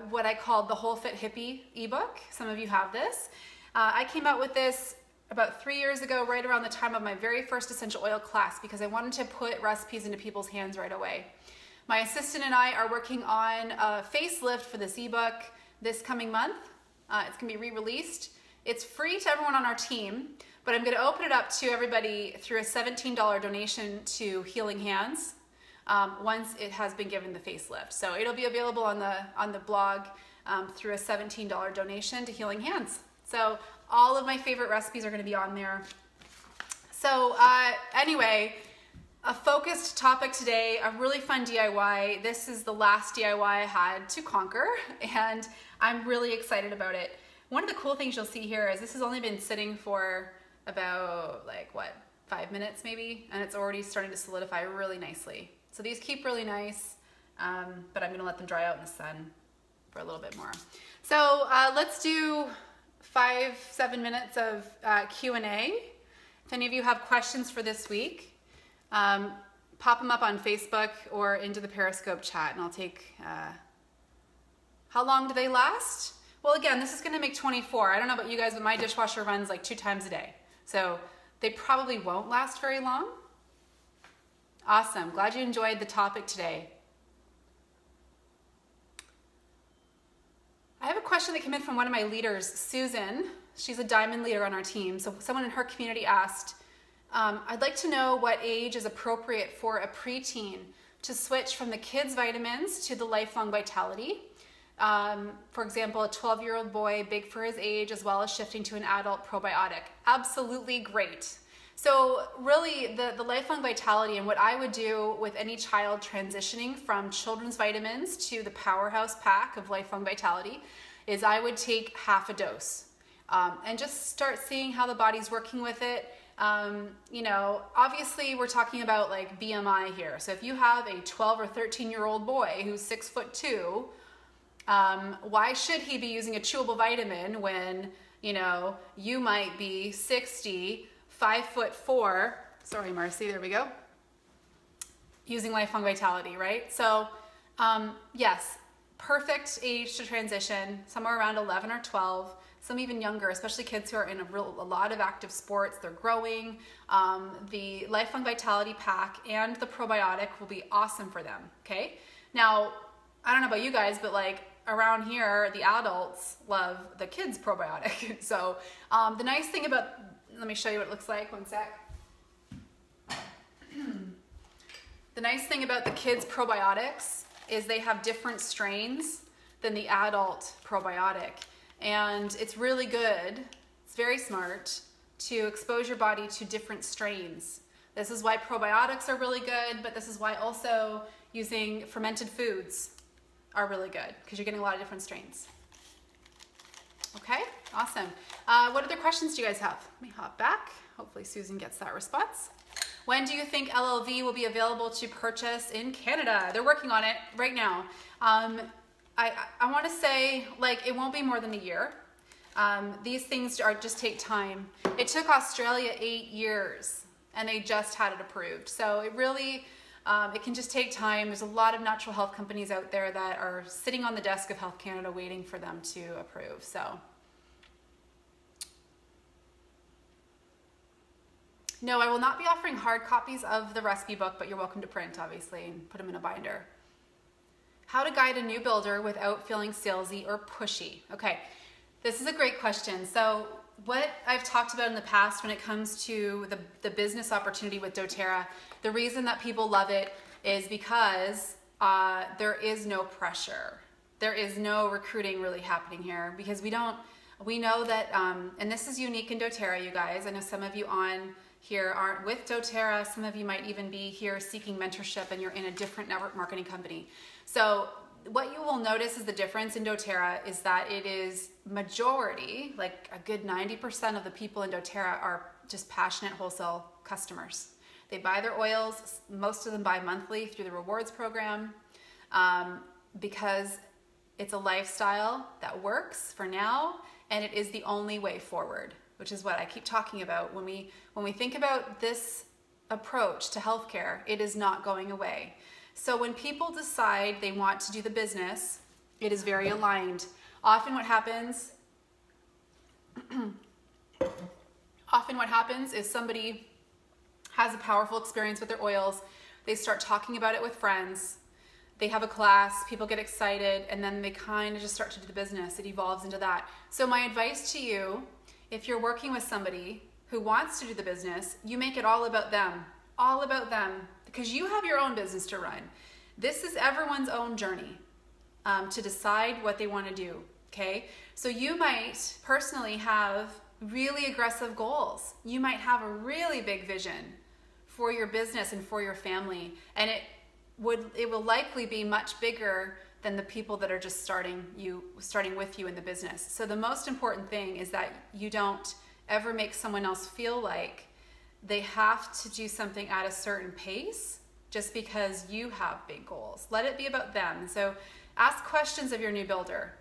what I called the WholeFit Hippie ebook. Some of you have this. I came out with this about 3 years ago, right around the time of my very first essential oil class, because I wanted to put recipes into people's hands right away. My assistant and I are working on a facelift for this ebook this coming month. It's going to be re-released. It's free to everyone on our team, but I'm going to open it up to everybody through a $17 donation to Healing Hands once it has been given the facelift. So it'll be available on the blog through a $17 donation to Healing Hands. So all of my favorite recipes are going to be on there. So anyway, a focused topic today, a really fun DIY. This is the last DIY I had to conquer, and I'm really excited about it. One of the cool things you'll see here is this has only been sitting for about 5 minutes maybe, and it's already starting to solidify really nicely. So these keep really nice, but I'm gonna let them dry out in the sun for a little bit more. So let's do 5-7 minutes of Q&A. If any of you have questions for this week, pop them up on Facebook or into the Periscope chat, and I'll take, how long do they last? Well, again, this is gonna make 24. I don't know about you guys, but my dishwasher runs like 2 times a day. So they probably won't last very long. Awesome, glad you enjoyed the topic today. I have a question that came in from one of my leaders, Susan. She's a diamond leader on our team. So someone in her community asked, I'd like to know what age is appropriate for a preteen to switch from the kids' vitamins to the Lifelong Vitality. For example, a 12-year-old boy, big for his age, as well as shifting to an adult probiotic. Absolutely great. So really the Lifelong Vitality, and what I would do with any child transitioning from children's vitamins to the powerhouse pack of Lifelong Vitality, is I would take half a dose and just start seeing how the body's working with it. Obviously we're talking about like BMI here. So if you have a 12 or 13-year-old boy who's 6'2", why should he be using a chewable vitamin when, you might be 60, 5'4", sorry, Marcy, there we go, using Lifelong Vitality, right? So, yes, perfect age to transition, somewhere around 11 or 12, some even younger, especially kids who are in a lot of active sports, they're growing. The Lifelong Vitality pack and the probiotic will be awesome for them, okay? Now, I don't know about you guys, but like around here, the adults love the kids probiotic. So the nice thing about, let me show you what it looks like, one sec. The nice thing about the kids probiotics is they have different strains than the adult probiotic. And it's really good, it's very smart to expose your body to different strains. This is why probiotics are really good, but this is why also using fermented foods are really good, because you're getting a lot of different strains. Okay, awesome. What other questions do you guys have? Let me hop back. Hopefully Susan gets that response. When do you think LLV will be available to purchase in Canada? They're working on it right now. I want to say, like, it won't be more than a year. These things just take time. It took Australia 8 years, and they just had it approved. So it really, it can just take time. There's a lot of natural health companies out there that are sitting on the desk of Health Canada waiting for them to approve. So. No, I will not be offering hard copies of the recipe book, but you're welcome to print, obviously, and put them in a binder. How to guide a new builder without feeling salesy or pushy. Okay, this is a great question. So what I've talked about in the past when it comes to the business opportunity with doTERRA, the reason that people love it is because there is no pressure. There is no recruiting really happening here because we know that, and this is unique in doTERRA, you guys. I know some of you on here aren't with doTERRA. Some of you might even be here seeking mentorship and you're in a different network marketing company. So what you will notice is the difference in doTERRA is that it is majority, like a good 90% of the people in doTERRA are just passionate wholesale customers. They buy their oils, most of them buy monthly through the rewards program because it's a lifestyle that works for now and it is the only way forward, which is what I keep talking about. When we think about this approach to healthcare, it is not going away. So when people decide they want to do the business, it is very aligned. Often what happens is somebody has a powerful experience with their oils. They start talking about it with friends. They have a class, people get excited, and then they kind of just start to do the business. It evolves into that. So my advice to you, if you're working with somebody who wants to do the business, you make it all about them, because you have your own business to run. This is everyone's own journey to decide what they want to do, okay? So you might personally have really aggressive goals. You might have a really big vision for your business and for your family, and it will likely be much bigger than the people that are just starting with you in the business. So the most important thing is that you don't ever make someone else feel like they have to do something at a certain pace just because you have big goals. Let it be about them. So ask questions of your new builder.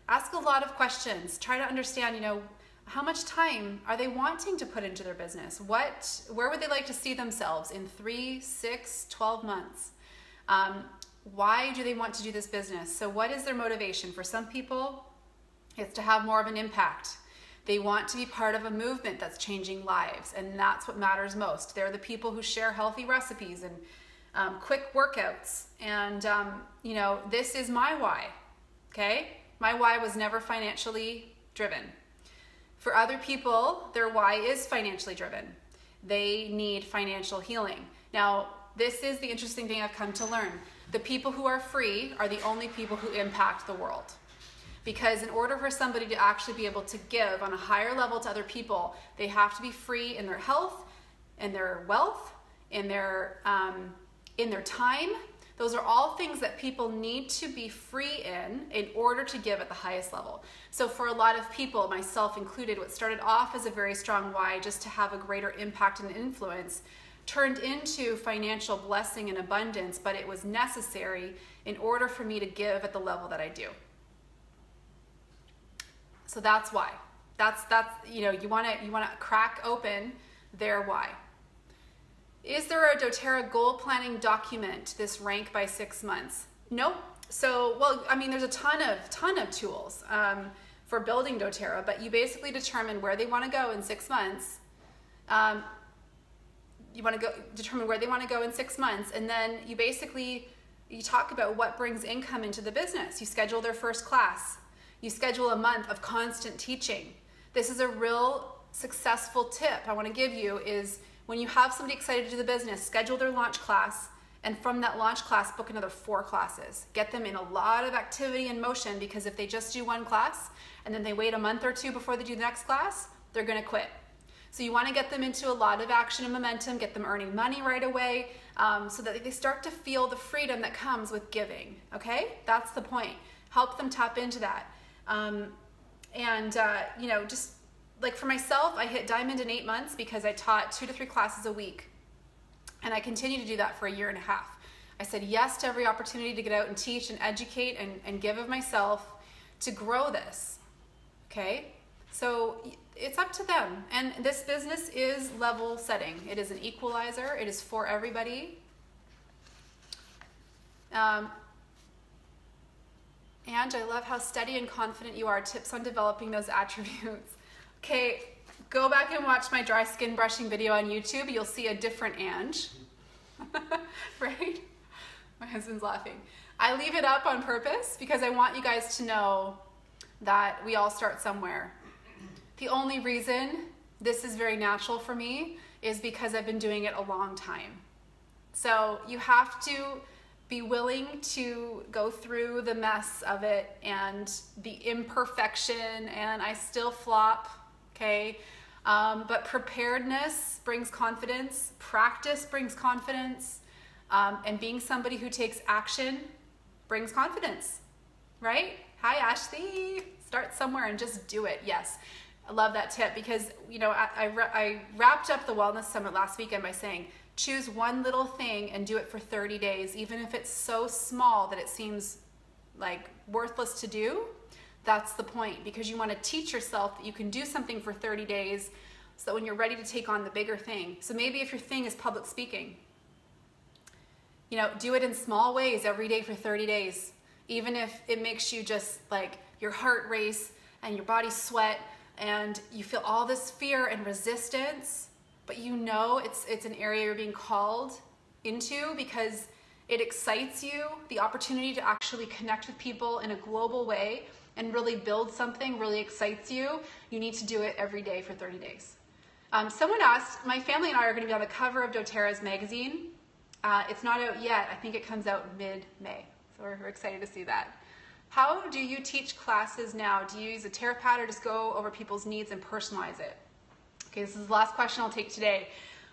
Ask a lot of questions. Try to understand, how much time are they wanting to put into their business? Where would they like to see themselves in 3, 6, 12 months? Why do they want to do this business? So what is their motivation? For some people, it's to have more of an impact. They want to be part of a movement that's changing lives, and that's what matters most. They're the people who share healthy recipes and quick workouts. And, this is my why, okay? My why was never financially driven. For other people, their why is financially driven. They need financial healing. Now, this is the interesting thing I've come to learn. The people who are free are the only people who impact the world. Because in order for somebody to actually be able to give on a higher level to other people, they have to be free in their health, in their wealth, in their time. Those are all things that people need to be free in order to give at the highest level. So for a lot of people, myself included, what started off as a very strong why, just to have a greater impact and influence, turned into financial blessing and abundance, but it was necessary in order for me to give at the level that I do. So that's why. That's you want to crack open their why. Is there a doTERRA goal planning document, this rank by 6 months? Nope. So, there's a ton of tools for building doTERRA, but you basically determine where they want to go in 6 months. Determine where they want to go in 6 months, and then you basically, You talk about what brings income into the business. You schedule their first class. You schedule a month of constant teaching. This is a real successful tip I want to give you is when you have somebody excited to do the business, schedule their launch class, and from that launch class, book another 4 classes. Get them in a lot of activity and motion, because if they just do 1 class and then they wait a month or 2 before they do the next class, they're gonna quit. So you wanna get them into a lot of action and momentum, get them earning money right away, so that they start to feel the freedom that comes with giving, okay? That's the point. Help them tap into that. You know, just like for myself, I hit diamond in 8 months because I taught 2 to 3 classes a week. And I continue to do that for a year and a half. I said yes to every opportunity to get out and teach and educate and give of myself to grow this, okay? So it's up to them. And this business is level setting. It is an equalizer. It is for everybody. And I love how steady and confident you are. Tips on developing those attributes. Okay, go back and watch my dry skin brushing video on YouTube. You'll see a different Ange, right? My husband's laughing. I leave it up on purpose because I want you guys to know that we all start somewhere. The only reason this is very natural for me is because I've been doing it a long time. So you have to be willing to go through the mess of it and the imperfection, and I still flop, okay? But preparedness brings confidence, practice brings confidence, and being somebody who takes action brings confidence, right? Hi, Ashley. Start somewhere and just do it. Yes, I love that tip because, you know, I wrapped up the Wellness Summit last weekend by saying, choose one little thing and do it for 30 days, even if it's so small that it seems like worthless to do. That's the point, because you want to teach yourself that you can do something for 30 days so that when you're ready to take on the bigger thing. So maybe if your thing is public speaking, you know, do it in small ways every day for 30 days. Even if it makes you just like your heart race and your body sweat and you feel all this fear and resistance, but you know it's an area you're being called into because it excites you, the opportunity to actually connect with people in a global way and really build something really excites you. You need to do it every day for 30 days. Someone asked, my family and I are going to be on the cover of doTERRA's magazine. It's not out yet. I think it comes out mid-May. So we're excited to see that. How do you teach classes now? Do you use a TerraPad or just go over people's needs and personalize it? Okay, this is the last question I'll take today.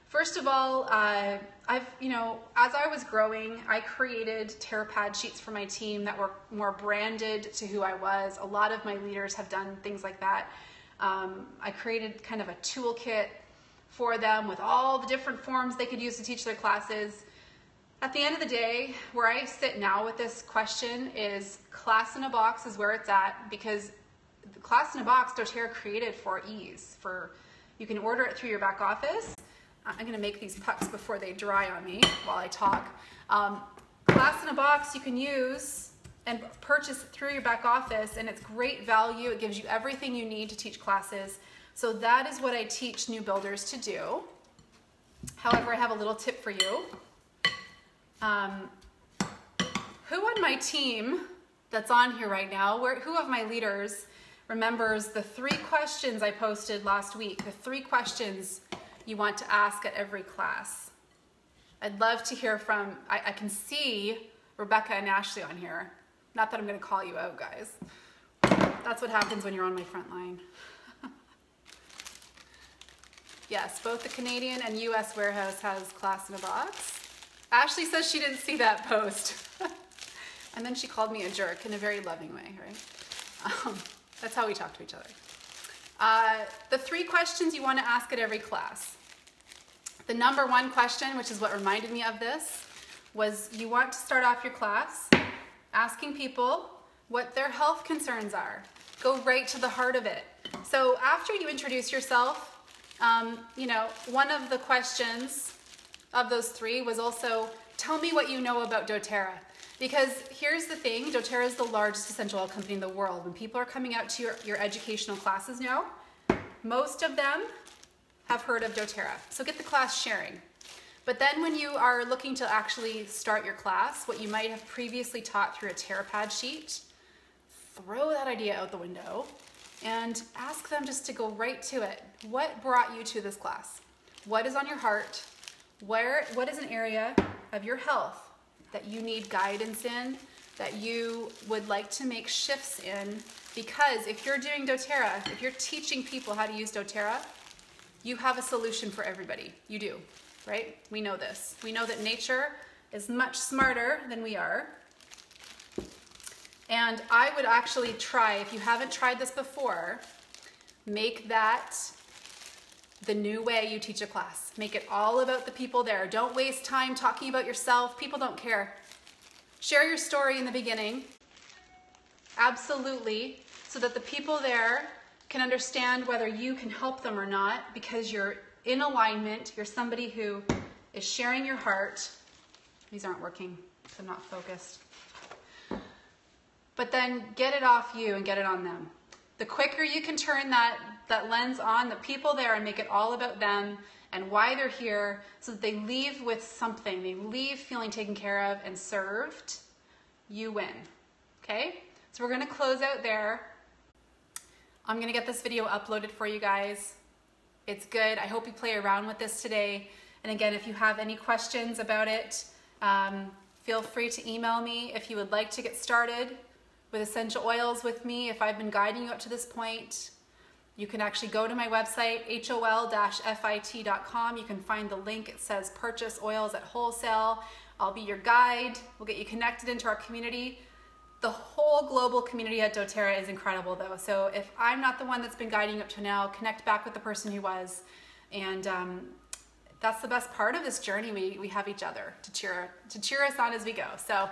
First of all, as I was growing, I created TerraPad sheets for my team that were more branded to who I was. A lot of my leaders have done things like that. I created kind of a toolkit for them with all the different forms they could use to teach their classes. At the end of the day, where I sit now with this question is class in a box is where it's at, because the class in a box doTERRA created for ease. You can order it through your back office. I'm going to make these pucks before they dry on me while I talk. Class in a box you can use and purchase through your back office, and it's great value. It gives you everything you need to teach classes. So that is what I teach new builders to do. However, I have a little tip for you. Who on my team that's on here right now, who of my leaders remembers the 3 questions I posted last week, the 3 questions you want to ask at every class? I'd love to hear from, I can see Rebecca and Ashley on here. Not that I'm going to call you out, guys. That's what happens when you're on my front line. Yes, both the Canadian and US warehouse has class in a box. Ashley says she didn't see that post. And then she called me a jerk in a very loving way, right? That's how we talk to each other. The 3 questions you want to ask at every class. The number 1 question, which is what reminded me of this, was you want to start off your class asking people what their health concerns are. Go right to the heart of it. So after you introduce yourself, one of the questions of those 3 was also, tell me what you know about doTERRA. Because here's the thing, doTERRA is the largest essential oil company in the world. When people are coming out to your educational classes now, most of them have heard of doTERRA. So get the class sharing. But then when you are looking to actually start your class, what you might have previously taught through a TerraPad sheet, throw that idea out the window and ask them just to go right to it. What brought you to this class? What is on your heart? What is an area of your health that you need guidance in, that you would like to make shifts in? Because if you're doing doTERRA, if you're teaching people how to use doTERRA, you have a solution for everybody. You do, right? We know this. We know that nature is much smarter than we are. And I would actually try, if you haven't tried this before, make that the new way you teach a class. Make it all about the people there. Don't waste time talking about yourself. People don't care. Share your story in the beginning. Absolutely. So that the people there can understand whether you can help them or not, because you're in alignment. You're somebody who is sharing your heart. These aren't working, so I'm not focused. But then get it off you and get it on them. The quicker you can turn that lens on the people there and make it all about them and why they're here, so that they leave with something, they leave feeling taken care of and served, you win. Okay? So we're gonna close out there. I'm gonna get this video uploaded for you guys. It's good. I hope you play around with this today. And again, if you have any questions about it, feel free to email me. If you would like to get started with essential oils with me, if I've been guiding you up to this point, you can actually go to my website, hol-fit.com. You can find the link. It says purchase oils at wholesale. I'll be your guide. We'll get you connected into our community. The whole global community at doTERRA is incredible though. So if I'm not the one that's been guiding you up to now, connect back with the person who was. And that's the best part of this journey. We have each other to cheer us on as we go. So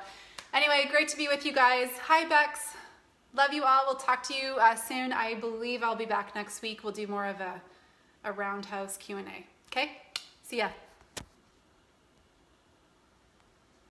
anyway, great to be with you guys. Hi, Bex. Love you all. We'll talk to you soon. I believe I'll be back next week. We'll do more of a roundhouse Q&A. Okay? See ya.